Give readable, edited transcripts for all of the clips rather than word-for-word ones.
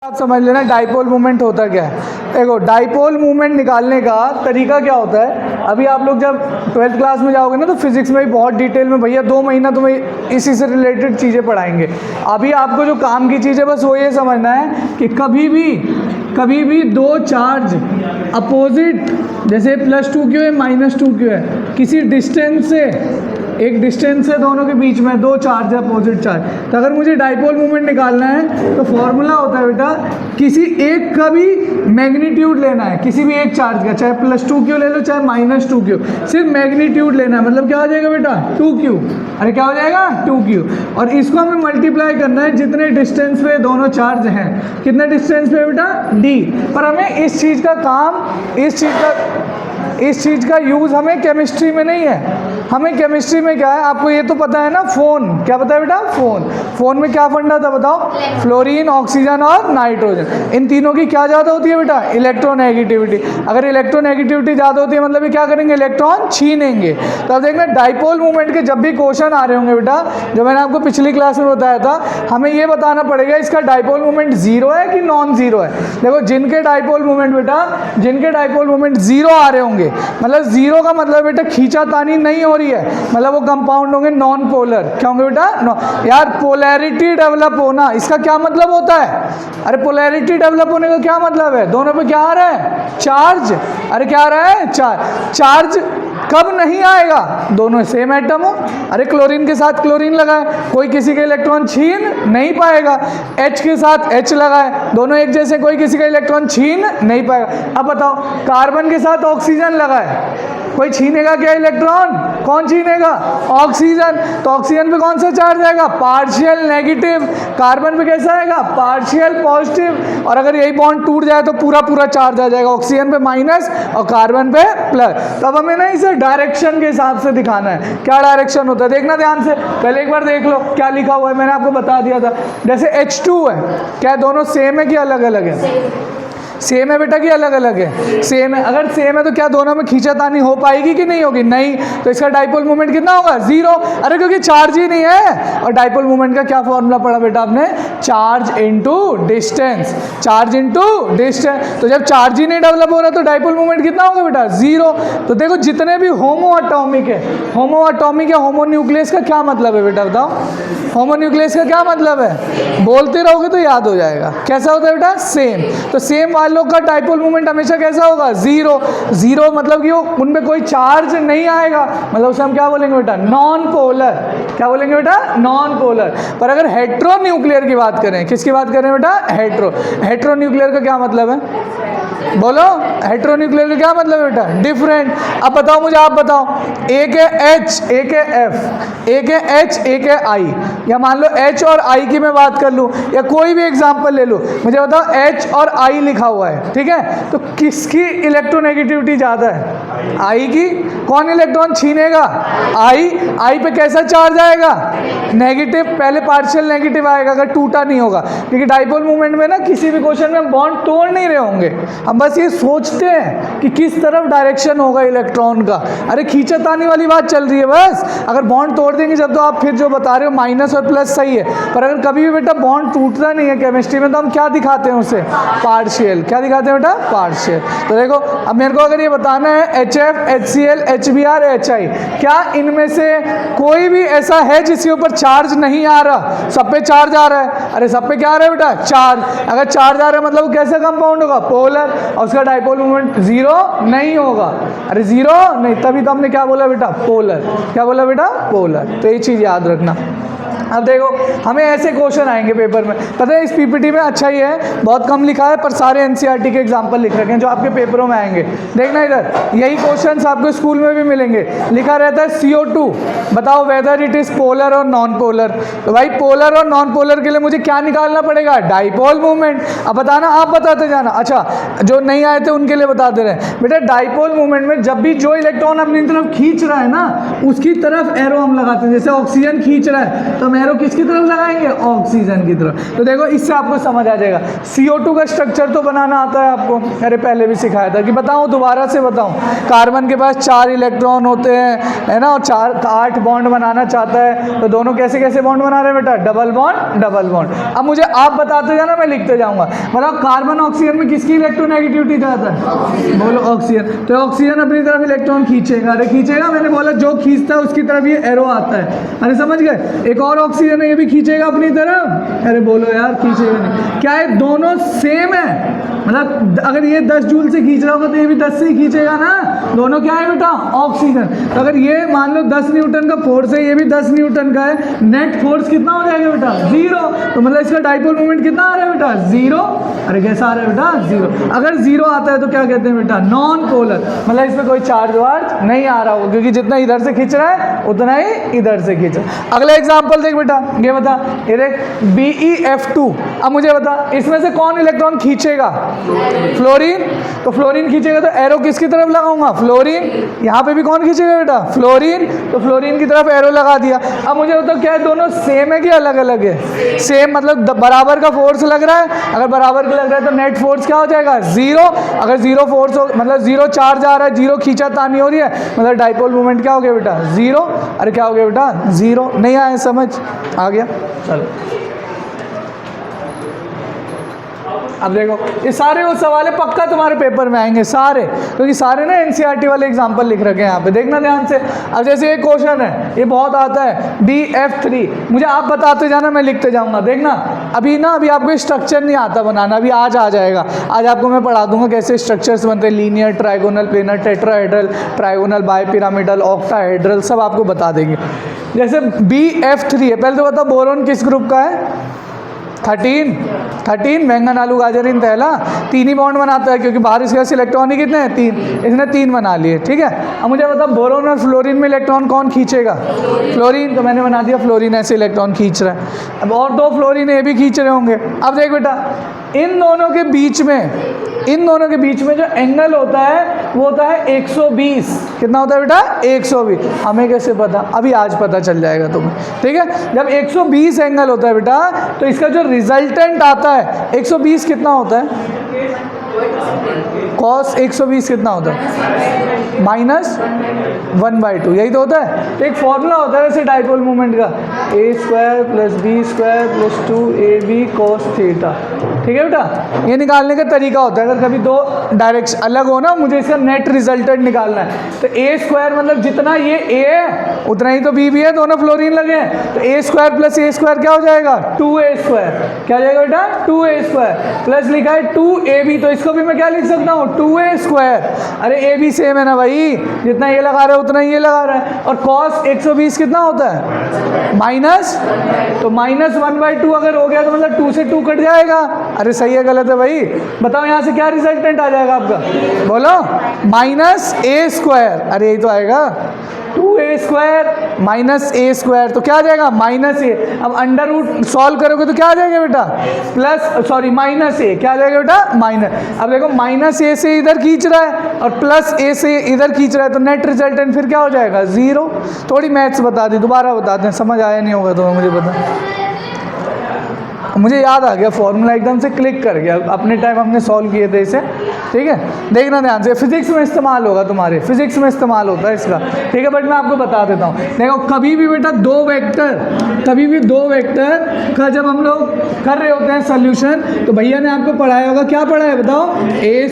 आप समझ लेना डाइपोल मूवमेंट होता क्या है। देखो डाइपोल मूवमेंट निकालने का तरीका क्या होता है। अभी आप लोग जब 12th क्लास में जाओगे ना तो फिजिक्स में भी बहुत डिटेल में भैया 2 महीना तुम्हें इसी से रिलेटेड चीज़ें पढ़ाएंगे। अभी आपको जो काम की चीज़ है बस वो ये समझना है कि कभी भी दो चार्ज अपोजिट, जैसे +2 क्यों है -2 क्यों है, किसी डिस्टेंस से, एक डिस्टेंस है दोनों के बीच में, दो चार्ज है अपोजिट चार्ज। तो अगर मुझे डाइपोल मूवमेंट निकालना है तो फॉर्मूला होता है बेटा, किसी एक का भी मैग्नीट्यूड लेना है, किसी भी एक चार्ज का, चाहे +2 क्यों ले लो चाहे -2 क्यों, सिर्फ मैग्नीट्यूड लेना है। मतलब क्या हो जाएगा बेटा 2q। अरे क्या हो जाएगा 2q। और इसको हमें मल्टीप्लाई करना है जितने डिस्टेंस पे दोनों चार्ज हैं। कितने डिस्टेंस पे बेटा d। पर हमें इस चीज़ का काम, इस चीज़ का यूज़ हमें केमिस्ट्री में नहीं है। हमें केमिस्ट्री में क्या है आपको ये तो पता है ना, फोन। क्या पता है बेटा फोन में क्या फंडा था बताओ, फ्लोरीन, ऑक्सीजन और नाइट्रोजन। इन तीनों की क्या ज़्यादा होती है बेटा, इलेक्ट्रोनेगेटिविटी। अगर इलेक्ट्रोनेगेटिविटी ज़्यादा होती है मतलब ये क्या करेंगे, इलेक्ट्रॉन छीनेंगे। तो अब देखना डाइपोल मूवमेंट के जब भी क्वेश्चन आ रहे होंगे बेटा, जो मैंने आपको पिछली क्लास में बताया था, हमें ये बताना पड़ेगा इसका डाइपोल मूवमेंट 0 है कि नॉन ज़ीरो है। देखो जिनके डाइपोल मूवमेंट 0 आ रहे होंगे, मतलब 0 का मतलब बेटा खींचातानी नहीं हो रही है, मतलब वो कंपाउंड होंगे नॉन पोलर। क्या होंगे बेटा यार, पोलैरिटी डेवलप होना, इसका क्या मतलब होता है। अरे पोलैरिटी डेवलप होने का क्या मतलब है, दोनों पे क्या आ रहा है, चार्ज। अरे क्या आ रहा है, चार्ज कब नहीं आएगा, दोनों सेम एटम हो। अरे क्लोरीन के साथ क्लोरीन लगाए, कोई किसी का इलेक्ट्रॉन छीन नहीं पाएगा। H के साथ H लगाए, दोनों एक जैसे, कोई किसी का इलेक्ट्रॉन छीन नहीं पाएगा। अब बताओ कार्बन के साथ ऑक्सीजन लगाए, कोई छीनेगा क्या इलेक्ट्रॉन, कौन छीनेगा, ऑक्सीजन। तो ऑक्सीजन पे कौन सा चार्ज आएगा, पार्शियल नेगेटिव। कार्बन पे कैसा आएगा, पार्शियल पॉजिटिव। और अगर यही बॉन्ड टूट जाए तो पूरा चार्ज आ जाएगा, ऑक्सीजन पे माइनस और कार्बन पे प्लस। तब हमें ना इसे डायरेक्शन के हिसाब से दिखाना है। क्या डायरेक्शन होता है देखना ध्यान से, पहले एक बार देख लो क्या लिखा हुआ है, मैंने आपको बता दिया था। जैसे H2 है, क्या दोनों सेम है कि अलग अलग है, सेम है बेटा कि अलग अलग है, सेम है। अगर सेम है तो क्या दोनों में खींचातानी हो पाएगी कि नहीं होगी, नहीं। तो इसका डाइपोल मूवमेंट कितना होगा, 0। अरे क्योंकि चार्ज ही नहीं है। और डाइपोल मूवमेंट का क्या फॉर्मूला पढ़ा बेटा आपने, charge into distance, charge into distance. तो जब चार्ज ही नहीं डेवलप हो रहा तो डाइपोल मूवमेंट कितना होगा बेटा 0। तो देखो जितने भी होमो एटॉमिक या होमोन्यूक्लियस का क्या मतलब है बेटा बताओ, होमोन्यूक्लियस का क्या मतलब है, बोलते रहोगे तो याद हो जाएगा। कैसा होता है बेटा, सेम। तो सेम लोग का डाइपोल मूवमेंट हमेशा कैसा होगा, 0 मतलब कि उनपे कोई चार्ज नहीं आएगा, मतलब उसे हम क्या बोलेंगे बेटा, नॉन पोलर। क्या बोलेंगे बेटा, नॉन पोलर। पर अगर हेट्रोन्यूक्लियर की बात करें, किसकी बात करें बेटा, हेट्रोन्यूक्लियर का क्या मतलब है, बोलो हेट्रोन्यूक्लियर का क्या मतलब है बेटा, डिफरेंट। अब बताओ मुझे, आप बताओ, एक है H, एक है F, एक है H, एक है I, या मान लो H और I की मैं बात कर लूँ, या कोई भी एग्जांपल ले लो, मुझे बताओ H और I लिखा हुआ है, ठीक है, तो किसकी इलेक्ट्रोनेगेटिविटी ज़्यादा है, I की। कौन इलेक्ट्रॉन छीनेगा, I पे कैसा चार्ज आएगा, नेगेटिव, पहले पार्शियल नेगेटिव आएगा अगर टूटा नहीं होगा। क्योंकि डाइपोल मूवमेंट में ना किसी भी क्वेश्चन में बॉन्ड तोड़ नहीं रहे होंगे, हम बस ये सोचते हैं कि किस तरफ डायरेक्शन होगा इलेक्ट्रॉन का। अरे खींचातानी वाली बात चल रही है बस। अगर बॉन्ड तोड़ देंगे जब तो आप फिर जो बता रहे हो माइनस और प्लस सही है, पर अगर कभी भी बेटा बॉन्ड टूटता नहीं है केमिस्ट्री में तो हम क्या दिखाते हैं उसे, पार्शियल। क्या दिखाते हैं बेटा, पार्शियल। तो देखो अब मेरे को अगर ये बताना है HF, HCl, HBr, HI, क्या इनमें से कोई भी ऐसा है जिसके ऊपर चार्ज नहीं आ रहा, सब पे चार्ज आ रहा है। अरे सब पे क्या आ रहा है बेटा, चार्ज। अगर चार्ज आ रहा है मतलब वो कैसा कंपाउंड होगा, पोलर, और उसका डाइपोल मूवमेंट 0 नहीं होगा। अरे 0 नहीं, तभी तो हमने क्या बोला बेटा, पोलर। क्या बोला बेटा, पोलर। तो ये चीज़ याद रखना। अब देखो हमें ऐसे क्वेश्चन आएंगे पेपर में, पता है इस पीपीटी में अच्छा ही है, बहुत कम लिखा है पर सारे एनसीईआरटी के एग्जांपल लिख रखे हैं जो आपके पेपरों में आएंगे। देखना इधर, यही क्वेश्चंस आपको स्कूल में भी मिलेंगे। लिखा रहता है CO2, बताओ वेदर इट इज पोलर और नॉन पोलर। तो भाई पोलर और नॉन पोलर के लिए मुझे क्या निकालना पड़ेगा, डाइपोल मूवमेंट। अब बताना, आप बताते जाना। अच्छा जो नहीं आए थे उनके लिए बता दे रहे हैं बेटा, डाइपोल मूवमेंट में जब भी जो इलेक्ट्रॉन अपनी तरफ खींच रहा है ना, उसकी तरफ एरो हम लगाते हैं। जैसे ऑक्सीजन खींच रहा है तो हम एरो किसकी तरफ लगाएंगे, ऑक्सीजन की तरफ। तो देखो इससे आपको समझ आ जाएगा। CO2 का स्ट्रक्चर तो बनाना आता है आपको, अरे पहले भी सिखाया था कि बताऊं, दोबारा से बताऊं। कार्बन के पास 4 इलेक्ट्रॉन होते हैं, है ना, और 8 बॉन्ड बनाना चाहता है, तो दोनों कैसे कैसे बॉन्ड बना रहे हैं बेटा, डबल बॉन्ड डबल बॉन्ड। अब मुझे आप बताते जाना, मैं लिखते जाऊंगा। मतलब कार्बन ऑक्सीजन में किसकी इलेक्ट्रोनेगेटिविटी ज़्यादा है, बोलो ऑक्सीजन। तो ऑक्सीजन अपनी तरफ इलेक्ट्रॉन खींचेगा, अरे खींचेगा, मैंने बोला जो खींचता है उसकी तरफ ये एरो आता है, अरे समझ गए। एक और ऑक्सीजन है, ये भी खींचेगा अपनी तरफ, अरे बोलो यार खींचेगा नहीं। क्या है, दोनों सेम है, मतलब अगर ये 10 जूल से खींच रहा होगा तो ये भी 10 से ही खींचेगा ना, दोनों क्या है बेटा, ऑक्सीजन। तो अगर ये मान लो 10 न्यूटन का फोर्स है, ये भी 10 न्यूटन का है, नेट फोर्स कितना हो जाएगा बेटा, 0। तो मतलब इसका डाइपोल मोमेंट कितना आ रहा है बेटा, 0। अरे कैसा आ रहा है बेटा, 0। अगर 0 आता है तो क्या कहते हैं बेटा, नॉन पोलर, मतलब इसमें कोई चार्ज वार्ज नहीं आ रहा होगा, क्योंकि जितना इधर से खींच रहा है उतना ही इधर से खींच रहा है। अगला एग्जाम्पल देख बेटा, ये बता, ये देख BeF2। अब मुझे बता इसमें से कौन इलेक्ट्रॉन खींचेगा, फ्लोरीन। तो फ्लोरीन खींचेगा तो एरो किसकी तरफ लगाऊंगा, फ्लोरीन। यहाँ पे भी कौन खींचेगा बेटा, फ्लोरीन। तो फ्लोरीन की तरफ एरो लगा दिया। अब मुझे बताओ क्या है, दोनों सेम है कि अलग अलग है, सेम, मतलब बराबर का फोर्स लग रहा है। अगर बराबर का लग रहा है तो नेट फोर्स क्या हो जाएगा, 0। अगर 0 फोर्स हो, मतलब 0 चार्ज आ रहा है, 0 खींचातानी हो रही है, मतलब डाइपोल मोमेंट क्या हो गया बेटा, 0। अरे क्या हो गया बेटा, 0। नहीं आया समझ, आ गया, चलो। अब देखो ये सारे वो सवाल है, पक्का तुम्हारे पेपर में आएंगे सारे, क्योंकि सारे ना NCERT वाले एग्जाम्पल लिख रखे हैं यहाँ पे, देखना ध्यान से। अब जैसे एक क्वेश्चन है, ये बहुत आता है, BF3, मुझे आप बताते जाना, मैं लिखते जाऊँगा। देखना अभी आपको स्ट्रक्चर नहीं आता बनाना, अभी आज आ जाएगा। आज आपको मैं पढ़ा दूंगा कैसे स्ट्रक्चर्स बनते हैं, linear, trigonal, planar, tetrahedral, trigonal, bipyramidal, octahedral, सब आपको बता देंगे। जैसे BF3 है, पहले तो बताओ बोरोन किस ग्रुप का है, 13 बैंगन आलू गाजर तैला 3 ही बॉन्ड बनाता है, क्योंकि बाहर इसके इलेक्ट्रॉन ही कितने हैं, 3, इसने 3 बना लिए, ठीक है। अब मुझे बताओ बोरोन और फ्लोरीन में इलेक्ट्रॉन कौन खींचेगा, फ्लोरीन। तो मैंने बना दिया फ्लोरीन ऐसे इलेक्ट्रॉन खींच रहा है। अब और 2 फ्लोरीन ये भी खींच रहे होंगे। अब देख बेटा इन दोनों के बीच में जो एंगल होता है वो होता है 120। कितना होता है बेटा, 120। हमें कैसे पता, अभी आज पता चल जाएगा तुम्हें, ठीक है। जब 120 एंगल होता है बेटा, तो इसका जो रिजल्टेंट आता है 120 कितना होता है, cos 120 कितना होता है, -1/2, यही तो होता है। तो एक फॉर्मूला होता है वैसे डाइपोल मोमेंट का, A² + B² + 2AB cos theta, ठीक है बेटा। ये निकालने का तरीका होता है, अगर कभी 2 डायरेक्शन अलग हो ना, मुझे इसका नेट रिजल्टेंट निकालना है, तो A² मतलब जितना ये A है उतना ही तो B भी है, दोनों फ्लोरीन लगे हैं, तो A² + A² क्या हो जाएगा, 2A²। क्या हो जाएगा बेटा, 2A² प्लस लिखा है 2AB, तो इसको भी मैं क्या लिख सकता हूँ, 2A²। अरे A भी सेम है ना भाई, जितना ये लगा रहा है उतना ही ये लगा रहा है। और cos 120 कितना होता है, माइनस, तो -1/2 अगर हो गया तो मतलब 2 से 2 कट जाएगा। अरे सही है गलत है भाई, बताओ यहाँ से क्या रिजल्टेंट आ जाएगा आपका, बोलो, -A²। अरे यही तो आएगा, 2A² -A², तो क्या आ जाएगा, -A। अब अंडर रूट सॉल्व करोगे तो क्या आ जाएगा बेटा, -A, क्या आ जाएगा बेटा, माइनस। अब देखो -A से इधर खींच रहा है और +A से इधर खींच रहा है, तो नेट रिजल्टेंट फिर क्या हो जाएगा, 0। थोड़ी मैथ्स बता दी, दोबारा बताते हैं, समझ आया नहीं होगा तो मुझे बता। मुझे याद आ गया, फॉर्मूला एकदम से क्लिक कर गया, अपने टाइम हमने सॉल्व किए थे इसे, ठीक है। देखना ध्यान से, फिजिक्स में इस्तेमाल होगा, तुम्हारे फिजिक्स में इस्तेमाल होता है इसका, ठीक है। बट मैं आपको बता देता हूँ, देखो कभी भी बेटा 2 वेक्टर का जब हम लोग कर रहे होते हैं सोल्यूशन, तो भैया ने आपको पढ़ाया होगा, क्या पढ़ाया है बताओ, A²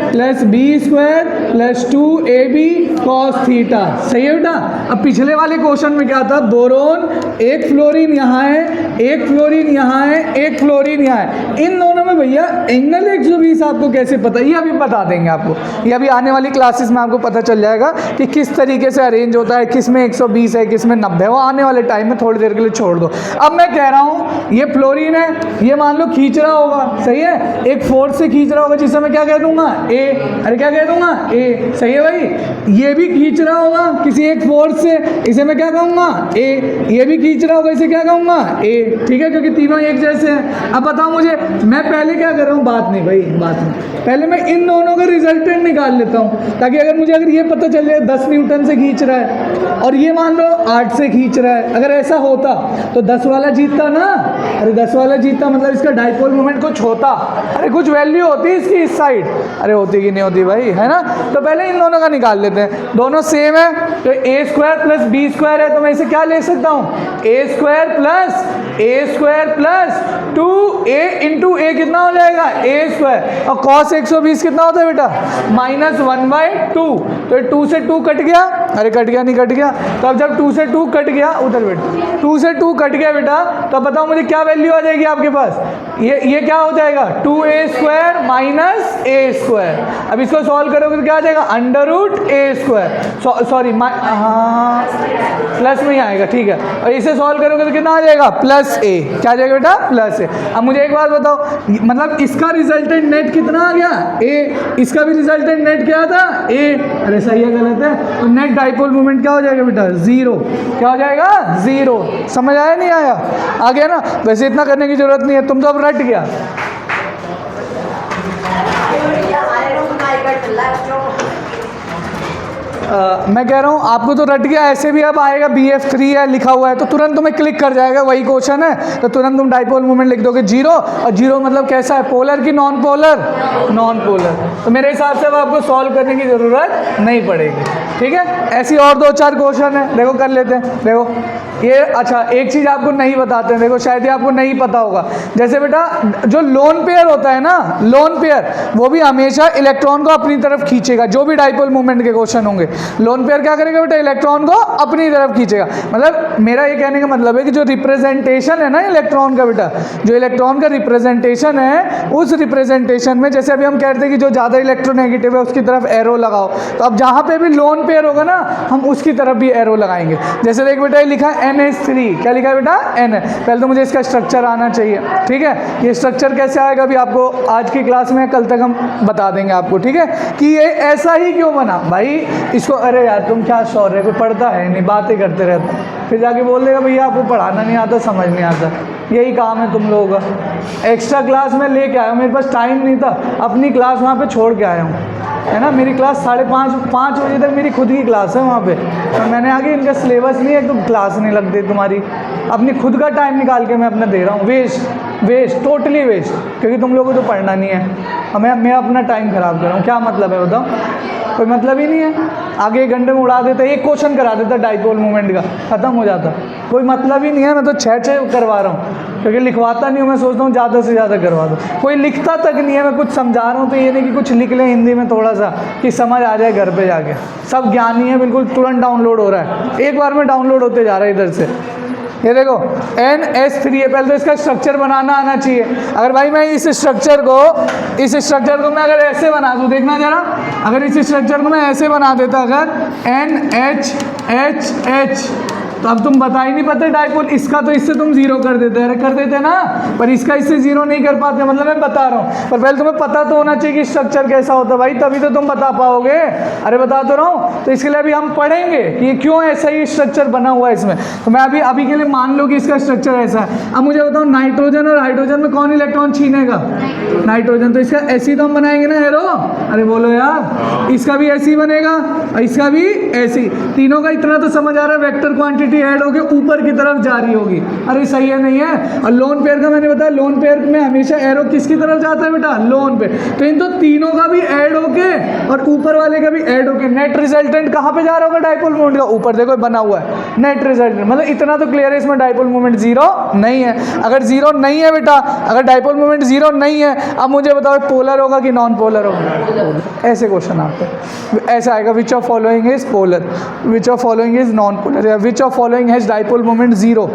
+ B² + 2AB cos theta, सही है बेटा। अब पिछले वाले क्वेश्चन में क्या था, बोरोन, एक फ्लोरीन यहाँ है, एक फ्लोरीन यहाँ है, एक फ्लोरीन यहाँ है, इन दोनों में भैया एंगल 120 आपको कैसे पता, ये अभी बता देंगे आपको, ये अभी आने वाली क्लासेस में आपको पता चल जाएगा कि किस तरीके से अरेंज होता है, किस में 120 है, किस में 90 है, वो आने वाले टाइम में, थोड़ी देर के लिए छोड़ दो। अब मैं कह रहा हूँ ये फ्लोरीन है, ये मान लो खींच रहा होगा, सही है, एक फोर्स से खींच रहा होगा, जिसे मैं क्या कह दूंगा, A। अरे क्या कह दूंगा, A, सही है भाई। ये भी खींच रहा होगा किसी एक फोर्स से, इसे मैं क्या कहूँगा, A। ये भी खींच रहा होगा, इसे क्या कहूँगा, A, ठीक है, क्योंकि तीनों एक जैसे हैं। अब बताओ मुझे, मैं पहले क्या कर रहा हूँ, बात नहीं भाई, बात नहीं। पहले मैं इन दोनों का रिजल्टेंट निकाल लेता हूँ, ताकि अगर ये पता चल जाए 10 न्यूटन से खींच रहा है और ये मान लो 8 से खींच रहा है, अगर ऐसा होता तो 10 वाला जीतता ना। अरे 10 वाला जीतता मतलब इसका डाइपोल मोमेंट कुछ होता, अरे कुछ वैल्यू होती इसकी इस साइड, अरे होती कि नहीं होती भाई, है ना। तो पहले इन दोनों का निकाल लेते हैं, दोनों सेम है तो a square plus b square है, तो मैं इसे क्या ले सकता हूँ, a square plus 2a into a कितना हो जाएगा, a स्क्वायर, और cos 120 कितना होता है बेटा, -1/2। तो 2 से 2 कट गया, अरे कट गया नहीं कट गया, तो अब जब 2 से 2 कट गया, उधर बेटा 2 से 2 कट गया बेटा, तो बताओ मुझे क्या वैल्यू आ जाएगी आपके पास, ये क्या हो जाएगा, 2a square minus a square. अब इसको सॉल्व करोगे तो क्या आ जाएगा, √a स्क्वायर, सॉरी हाँ प्लस में ही आएगा, ठीक है। और इसे सॉल्व करोगे तो कितना आ जाएगा, प्लस a, क्या आ जाएगा बेटा, प्लस a। अब मुझे एक बात बताओ, मतलब इसका रिजल्टेंट नेट कितना आ गया, a, इसका भी रिजल्टेंट नेट क्या था, a, अरे सही है गलत है, तो नेट डाइपोल मोमेंट क्या हो जाएगा बेटा, 0, क्या हो जाएगा 0। समझ आया नहीं आया, आ गया ना। वैसे इतना करने की जरूरत नहीं है, तुम तो अब रट गया। मैं कह रहा हूँ आपको तो रट गया, ऐसे भी अब आएगा BF3 है लिखा हुआ है तो तुरंत तुम्हें क्लिक कर जाएगा, वही क्वेश्चन है, तो तुरंत तुम डाइपोल मोमेंट लिख दोगे 0। और 0 मतलब कैसा है, पोलर की नॉन पोलर, नॉन पोलर। तो मेरे हिसाब से अब आपको सॉल्व करने की ज़रूरत नहीं पड़ेगी, ठीक है। ऐसी और 2-4 क्वेश्चन है, देखो कर लेते हैं। देखो ये अच्छा, एक चीज़ आपको नहीं बताते हैं, देखो शायद ये आपको नहीं पता होगा, जैसे बेटा जो लोन पेयर होता है ना, लोन पेयर वो भी हमेशा इलेक्ट्रॉन को अपनी तरफ खींचेगा। जो भी डाइपोल मोमेंट के क्वेश्चन होंगे, लोन पेयर क्या करेगा बेटा, इलेक्ट्रॉन को अपनी तरफ खींचेगा। मतलब मेरा ये कहने का मतलब है कि जो रिप्रेजेंटेशन है ना इलेक्ट्रॉन का बेटा, जो इलेक्ट्रॉन का रिप्रेजेंटेशन है, उस रिप्रेजेंटेशन में जैसे अभी हम कहते हैं कि जो ज़्यादा इलेक्ट्रोनेगेटिव है उसकी तरफ एरो लगाओ, तो अब जहाँ पे भी लोन पेयर होगा ना, हम उसकी तरफ भी एरो लगाएंगे। जैसे देख बेटा, ये लिखा है NH3, क्या लिखा है बेटा, N है। पहले तो मुझे इसका स्ट्रक्चर आना चाहिए, ठीक है। ये स्ट्रक्चर कैसे आएगा अभी आपको आज की क्लास में, कल तक हम बता देंगे आपको, ठीक है, कि ये ऐसा ही क्यों बना। भाई इसको, अरे यार तुम क्या शौर है, कोई पढ़ता है नहीं, बातें करते रहते, फिर जाके बोल देगा भैया आपको पढ़ाना नहीं आता, समझ नहीं आता। यही काम है तुम लोगों का। एक्स्ट्रा क्लास में लेके आया हूँ, मेरे पास टाइम नहीं था, अपनी क्लास वहाँ पे छोड़ के आया हूँ, है ना। मेरी क्लास 5:30 बजे तक मेरी खुद की क्लास है वहाँ पे, और मैंने आगे इनका सिलेबस नहीं है, तो क्लास नहीं लगती तुम्हारी, अपनी खुद का टाइम निकाल के मैं अपना दे रहा हूँ, वेस्ट टोटली वेस्ट, क्योंकि तुम लोगों को तो पढ़ना नहीं है। मैं अपना टाइम ख़राब कर रहा हूँ, क्या मतलब है बताओ, कोई मतलब ही नहीं है। आगे 1 घंटे में उड़ा देता, एक क्वेश्चन करा देता डाइपोल मोमेंट का, ख़त्म हो जाता, कोई मतलब ही नहीं है। मैं तो 6 करवा रहा हूँ, क्योंकि लिखवाता नहीं हूँ, मैं सोचता हूँ ज़्यादा से ज़्यादा करवा दूँ। कोई लिखता तक नहीं है, मैं कुछ समझा रहा हूँ तो ये नहीं कि कुछ लिख लें हिंदी में थोड़ा सा, कि समझ आ जाए घर पे जाके। सब ज्ञानी है, बिल्कुल तुरंत डाउनलोड हो रहा है, एक बार में डाउनलोड होते जा रहा है इधर से। ये देखो NH3 है, पहले तो इसका स्ट्रक्चर बनाना आना चाहिए। अगर भाई मैं इस स्ट्रक्चर को मैं अगर ऐसे बना दूँ, देखना जरा, अगर इस स्ट्रक्चर को मैं ऐसे बना देता, अगर NHHH, तो अब तुम बता ही नहीं पाते डाइपोल, इसका तो इससे तुम 0 कर देते ना, पर इसका इससे 0 नहीं कर पाते, मतलब मैं बता रहा हूँ। पर पहले तुम्हें पता तो होना चाहिए कि स्ट्रक्चर कैसा होता है भाई, तभी तो तुम बता पाओगे। अरे बता तो रहा हूँ, तो इसके लिए अभी हम पढ़ेंगे कि क्यों ऐसा ही स्ट्रक्चर बना हुआ है इसमें। तो मैं अभी के लिए मान लो कि इसका स्ट्रक्चर ऐसा है। अब मुझे बताओ, नाइट्रोजन और हाइड्रोजन में कौन इलेक्ट्रॉन छीनेगा, नाइट्रोजन, तो इसका ऐसी तो हम बनाएंगे ना एरो। अरे बोलो यार, इसका भी ऐसी बनेगा और इसका भी ऐसी, तीनों का इतना तो समझ आ रहा है, वेक्टर क्वांटिटी ऐड होके ऊपर की तरफ जा रही होगी। अरे सही है नहीं है। और लोन पेयर का मैंने बताया, लोन पेयर में हमेशा एरो किसकी तरफ जाता है बेटा, लोन पे। तो इन तो तीनों का भी ऐड होके और ऊपर वाले का भी ऐड होके नेट रिजल्टेंट कहाँ पे जा रहा होगा डाइपोल मोमेंट का, ऊपर देखो बना हुआ है नेट रिजल्टेंट। मतलब इतना तो क्लियर है, इसमें डाइपोल मोमेंट 0 नहीं है। अगर 0 नहीं है बेटा, अगर डाइपोल मोमेंट 0 नहीं है, अब मुझे बताओ पोलर होगा कि नॉन पोलर होगा। ऐसे क्वेश्चन आपको ऐसा आएगा, which of following is polar, which of following is non polar, या which of following has dipole moment 0।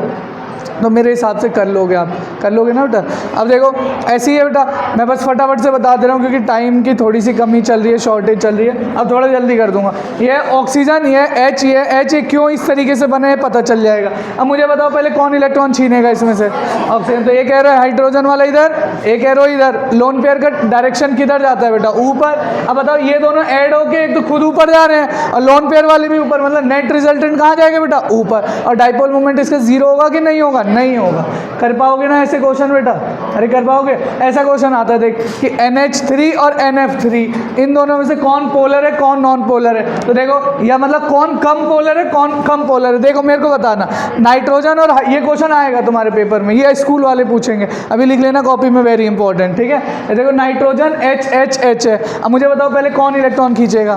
तो मेरे हिसाब से कर लोगे, आप कर लोगे ना बेटा। अब देखो ऐसी है बेटा, मैं बस फटाफट से बता दे रहा हूँ क्योंकि टाइम की थोड़ी सी कमी चल रही है, शॉर्टेज चल रही है। अब थोड़ा जल्दी कर दूंगा। ये ऑक्सीजन, ये H, ये H क्यों इस तरीके से बने पता चल जाएगा। अब मुझे बताओ पहले कौन इलेक्ट्रॉन छीनेगा इसमें से, ऑक्सीजन। तो ये कह रहा है हाइड्रोजन वाला इधर, एक एरो इधर। लोन पेयर का डायरेक्शन किधर जाता है बेटा, ऊपर। अब बताओ ये दोनों ऐड होके एक तो खुद ऊपर जा रहे हैं और लोन पेयर वाले भी ऊपर, मतलब नेट रिजल्टेंट कहाँ जाएगा बेटा, ऊपर। और डाइपोल मोमेंट इसका 0 होगा कि नहीं होगा, होगा? नहीं होगा। कर पाओगे ना ऐसे क्वेश्चन बेटा? अरे कर पाओगे? ऐसा क्वेश्चन आता है देख कि NH3 और NF3 इन दोनों में से कौन पोलर है कौन नॉन पोलर है, तो देखो या मतलब कौन कम पोलर है कौन कम पोलर है, देखो मेरे को बताना। नाइट्रोजन और ये क्वेश्चन आएगा तुम्हारे पेपर में, ये स्कूल वाले पूछेंगे, अभी लिख लेना कॉपी में, वेरी इंपॉर्टेंट, ठीक है। ये देखो नाइट्रोजन HH है, अब मुझे बताओ पहले कौन इलेक्ट्रॉन खींचेगा?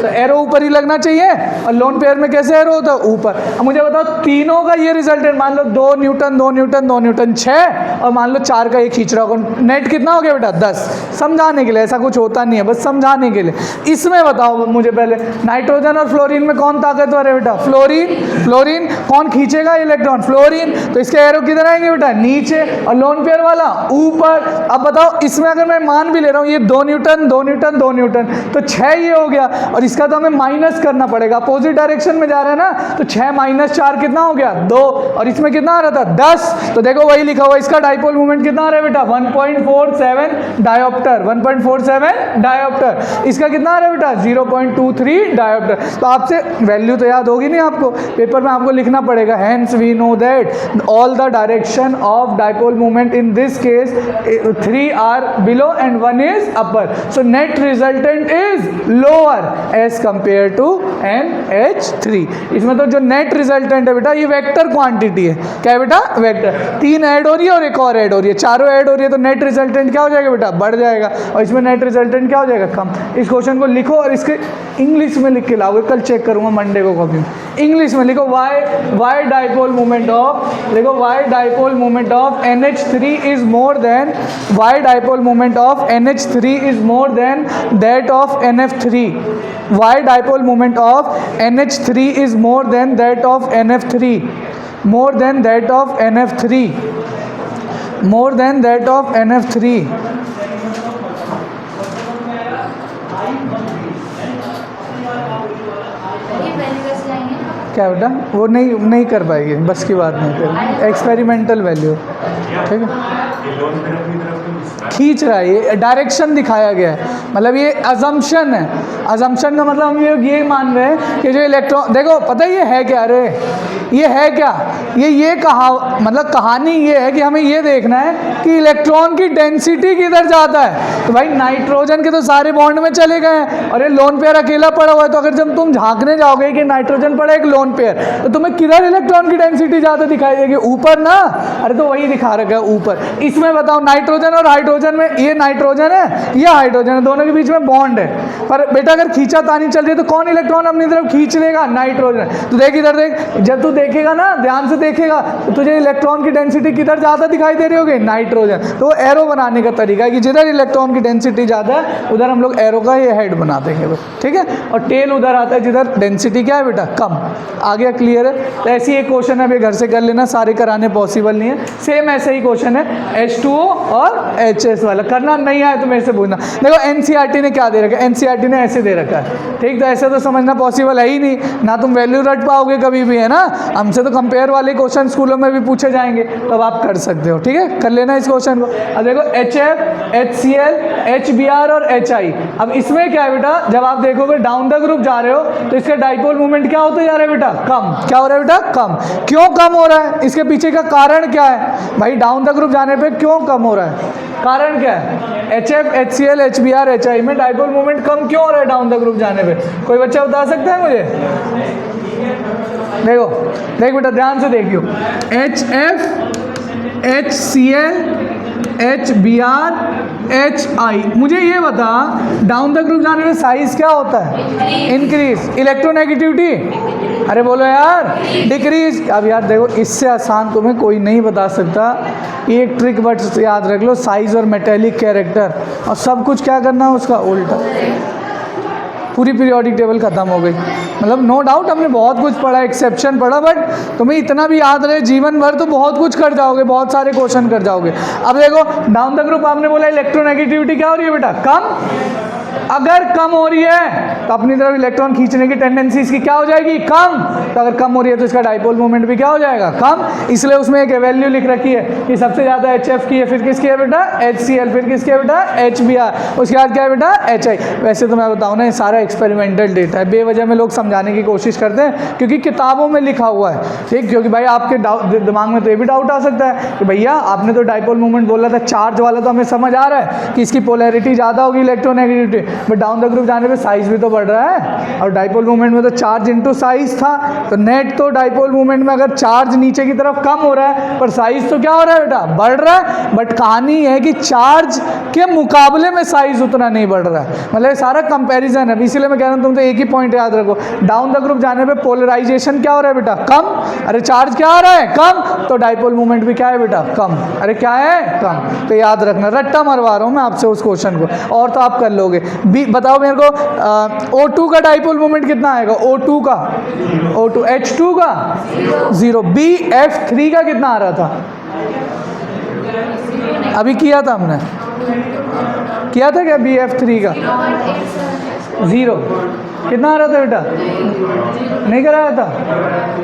तो एरो ऊपर ही लगना चाहिए, और लोन पेयर में कैसे एरो होता है? ऊपर। अब मुझे बताओ तीनों का ये रिजल्टेंट, मान लो 2 न्यूटन 2 न्यूटन 2 न्यूटन 6, और मान लो 4 का ये खींच रहा होगा, नेट कितना हो गया बेटा? 10। समझाने के लिए, ऐसा कुछ होता नहीं है, बस समझाने के लिए। इसमें बताओ मुझे पहले नाइट्रोजन और फ्लोरीन में कौन ताकतवर है बेटा? फ्लोरीन। फ्लोरीन कौन खींचेगा इलेक्ट्रॉन? फ्लोरीन। तो इसके एरो किधर आएंगे बेटा? नीचे, और लोन पेयर वाला ऊपर। अब बताओ इसमें अगर मैं मान भी ले रहा हूँ ये 2 न्यूटन 2 न्यूटन 2 न्यूटन, तो 6 ये हो गया, और इसका तो हमें माइनस करना पड़ेगा, अपोजिट डायरेक्शन में जा रहा है ना, तो 6 माइनस 4 कितना हो गया? 2, और इसमें कितना आ रहा था? 10। तो देखो वही लिखा हुआ, इसका डाइपोल मोमेंट कितना आ रहा है बेटा? 1.47 डायोप्टर, 1.47 डायोप्टर। इसका कितना आ रहा है बेटा? 0.23 डायोप्टर। तो आपसे वैल्यू तो याद होगी नहीं आपको, पेपर में आपको लिखना पड़ेगा। Hence we know that all the direction of dipole moment in this case 3 are below and 1 is upper, so net resultant is lower as compare to NH3। इसमें तो जो नेट रिजल्टेंट है बेटा ये वेक्टर क्वांटिटी है। क्या है बेटा? वेक्टर। 3 ऐड हो रही है और एक और ऐड हो रही है, चारों ऐड हो रही है, तो नेट रिजल्टेंट क्या हो जाएगा बेटा? बढ़ जाएगा, और इसमें नेट रिजल्टेंट क्या हो जाएगा? कम। इस क्वेश्चन को लिखो और इसके इंग्लिश में लिख के लाओगे, कल चेक करूंगा मंडे को कॉपी में। इंग्लिश में लिखो वाई डाइपोल मोमेंट ऑफ, देखो why dipole moment of NH3 is more than, why dipole moment of NH3 is more than that of NF3। Why dipole moment of NH3 is more than that of NF3, more than that of NF3, more than that of NF3। क्या बेटा? वो नहीं कर पाएगी, बस की बात नहीं कर, एक्सपेरिमेंटल वैल्यू, ठीक है। खींच रहा है, ये डायरेक्शन दिखाया गया है, मतलब ये अजम्पशन है। अजम्पशन का मतलब हम ये मान रहे हैं कि जो इलेक्ट्रॉन, देखो पता है ये है क्या? अरे ये है क्या? ये मतलब कहानी ये है कि हमें ये देखना है कि इलेक्ट्रॉन की डेंसिटी किधर जाता है। तो भाई नाइट्रोजन के तो सारे बॉन्ड में चले गए हैं, और ये लोन पेयर अकेला पड़ा हुआ है, तो अगर जब तुम झांकने जाओगे कि नाइट्रोजन पड़ा एक लोन पेयर, तो तुम्हें किधर इलेक्ट्रॉन की डेंसिटी ज़्यादा दिखाई देगी? ऊपर ना। अरे तो वही दिखा रखा है ऊपर। इसमें बताओ नाइट्रोजन और हाइड्रोजन में, ये नाइट्रोजन है ये हाइड्रोजन है, दोनों के बीच में बॉन्ड है, पर बेटा अगर खींचातानी चल रही है तो कौन इलेक्ट्रॉन अपनी तरफ खींच लेगा? नाइट्रोजन। तो देख इधर देख, जब तू देखेगा ना ध्यान से देखेगा तो तुझे इलेक्ट्रॉन की डेंसिटी किधर ज़्यादा दिखाई दे रही होगी? नाइट्रोजन। तो एरो बनाने का तरीका है कि जिधर इलेक्ट्रॉन की डेंसिटी ज़्यादा है उधर हम लोग एरो का ये हेड बना देंगे, ठीक है। और टेल उधर आता है जिधर डेंसिटी क्या है बेटा? कम। आ गया? क्लियर है? तो ऐसी एक क्वेश्चन है, अभी घर से कर लेना, सारे कराने पॉसिबल नहीं है। सेम ऐसे ही क्वेश्चन है H2O और HS वाला, करना नहीं आए तो मेरे से पूछना। देखो NCERT ने क्या दे रखा है? NCERT ने ऐसे दे रखा है, ठीक। तो ऐसे तो समझना पॉसिबल है ही नहीं ना, तुम वैल्यू रट पाओगे कभी भी, है ना। हमसे तो कंपेयर वाले क्वेश्चन स्कूलों में भी पूछे जाएंगे, तो आप कर सकते हो, ठीक है। कर लेना इस क्वेश्चन को। अब देखो HF, HCl, HBr और HI। अब इसमें क्या है बेटा? जब आप देखोगे डाउन द ग्रुप जा रहे हो तो इसका डाइपोल मोमेंट क्या होता जा रहा है बेटा? कम। क्या हो रहा है बेटा? कम। क्यों कम हो रहा है? इसके पीछे का कारण क्या है भाई? डाउन द ग्रुप जाने पे क्यों कम हो रहा है? कारण क्या है? HF, HCl, HBr, HI में डाइपोल मोमेंट कम क्यों हो रहा है डाउन द ग्रुप जाने पे? कोई बच्चा बता सकता है मुझे? देखो देख बेटा ध्यान से देखियो, HF, HCl, HBr, HI। मुझे ये बता डाउन द ग्रुप जाने में साइज क्या होता है? इंक्रीज। इलेक्ट्रोनेगेटिविटी? अरे बोलो यार, डिक्रीज। अब यार देखो इससे आसान तुम्हें कोई नहीं बता सकता, एक ट्रिक बट याद रख लो, साइज और मेटेलिक कैरेक्टर, और सब कुछ क्या करना है उसका उल्टा। पूरी पीरियोडिक टेबल खत्म हो गई। मतलब नो डाउट हमने बहुत कुछ पढ़ा, एक्सेप्शन पढ़ा, बट तुम्हें इतना भी याद रहे जीवन भर तो बहुत कुछ कर जाओगे, बहुत सारे क्वेश्चन कर जाओगे। अब देखो डाउन द ग्रुप आपने बोला इलेक्ट्रोनेगेटिविटी क्या हो रही है बेटा? कम। अगर कम हो रही है तो अपनी तरफ इलेक्ट्रॉन खींचने की टेंडेंसी इसकी क्या हो जाएगी, कम। तो अगर कम हो रही है तो इसका डाइपोल मोमेंट भी क्या हो जाएगा, कम। इसलिए उसमें एक वैल्यू लिख रखी है कि सबसे ज़्यादा HF की है, फिर किसकी है बेटा, HCl, फिर किसकी है बेटा, HBr, उसके बाद क्या है बेटा, HI। वैसे तो मैं बताऊँ ना, ये सारा एक्सपेरिमेंटल डेटा है, बेवजह में लोग समझाने की कोशिश करते हैं क्योंकि किताबों में लिखा हुआ है, ठीक। क्योंकि भाई आपके दिमाग में तो ये भी डाउट आ सकता है कि भैया आपने तो डाइपोल मोमेंट बोला था, चार्ज वाला तो हमें समझ आ रहा है कि इसकी पोलैरिटी ज़्यादा होगी, electronegativity, but down the group जाने पे साइज भी तो बढ़ रहा है। और डाइपोल मूवमेंट में तो चार्ज इनटू साइज था, तो नेट तो डाइपोल मूवमेंट में अगर चार्ज नीचे की तरफ कम हो रहा है पर साइज तो क्या हो रहा है बेटा, बढ़ रहा है। बट कहानी है कि चार्ज के मुकाबले में साइज उतना नहीं बढ़ रहा है, मतलब सारा कंपैरिजन है। इसीलिए मैं कह रहा हूँ तुम तो एक ही पॉइंट याद रखो, डाउन द ग्रुप जाने पे पोलराइजेशन क्या हो रहा है बेटा, कम। अरे चार्ज क्या आ रहा है, कम, तो डाइपोल मूवमेंट भी क्या है बेटा, कम। अरे क्या है, कम। तो याद रखना, रट्टा मरवा रहा हूँ मैं आपसे उस क्वेश्चन को, और तो आप कर लोगे। बताओ मेरे को, O2 का डाइपोल मोमेंट कितना आएगा, O2 का, O2 H2 का 0, BF3 का कितना आ रहा था, अभी किया था हमने, किया था क्या, BF3 का 0 कितना आ रहा था बेटा, नहीं कराया था,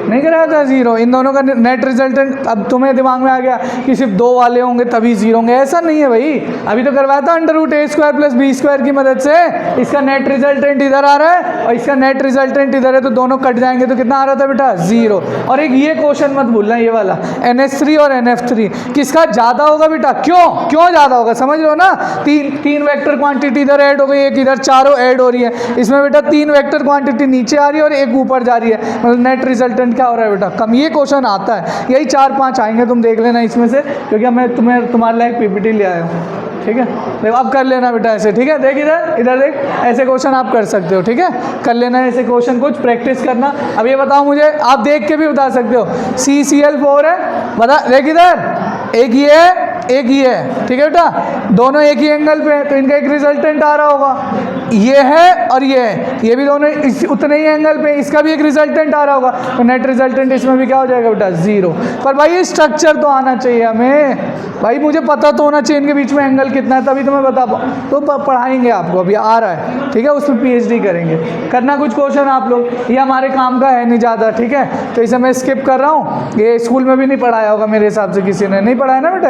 नहीं कराया था 0। इन दोनों का नेट रिजल्टेंट, अब तुम्हें दिमाग में आ गया कि सिर्फ 2 वाले होंगे तभी 0 होंगे, ऐसा नहीं है भाई। अभी तो करवाया था √A² + B² की मदद से, इसका नेट रिजल्टेंट इधर आ रहा है और इसका नेट रिजल्टेंट इधर है, तो दोनों कट जाएंगे तो कितना आ रहा था बेटा, 0। और एक ये क्वेश्चन मत भूलना, ये वाला NH3 और NF3 किसका ज़्यादा होगा बेटा, क्यों ज़्यादा होगा, समझ लो ना। तीन वेक्टर क्वांटिटी इधर ऐड हो गई, एक इधर, चारों ऐड हो रही है, इसमें बेटा 3 वेक्टर क्वांटिटी नीचे आ रही है और एक ऊपर जा रही है, मतलब नेट रिजल्टेंट क्या हो रहा है बेटा, कम। ये क्वेश्चन आता है, यही 4-5 आएंगे, तुम देख लेना इसमें से, क्योंकि मैं तुम्हारे लिए एक PPT ले आया हूँ, ठीक है। देखो अब कर लेना बेटा ऐसे, ठीक है, देख इधर देख, ऐसे क्वेश्चन आप कर सकते हो, ठीक है, कर लेना ऐसे क्वेश्चन, कुछ प्रैक्टिस करना। अब ये बताओ मुझे, आप देख के भी बता सकते हो, CCl4 है, बता, देख इधर, एक ये है, एक ये है, ठीक है बेटा, दोनों एक ही एंगल पे है, तो इनका एक रिजल्टेंट आ रहा होगा, ये है और ये है, ये भी दोनों उतने ही एंगल पे, इसका भी एक रिजल्टेंट आ रहा होगा, तो नेट रिजल्टेंट इसमें भी क्या हो जाएगा बेटा, 0। पर भाई ये स्ट्रक्चर तो आना चाहिए हमें, भाई मुझे पता तो होना चाहिए इनके बीच में एंगल कितना है, तभी तो मैं बता पाऊँ, तो पढ़ाएंगे आपको, अभी आ रहा है, ठीक है, उसमें PhD करेंगे। करना कुछ क्वेश्चन आप लोग, ये हमारे काम का है नहीं ज़्यादा, ठीक है, तो इसे मैं स्किप कर रहा हूँ। ये स्कूल में भी नहीं पढ़ाया होगा मेरे हिसाब से, किसी ने नहीं पढ़ाया ना बेटा,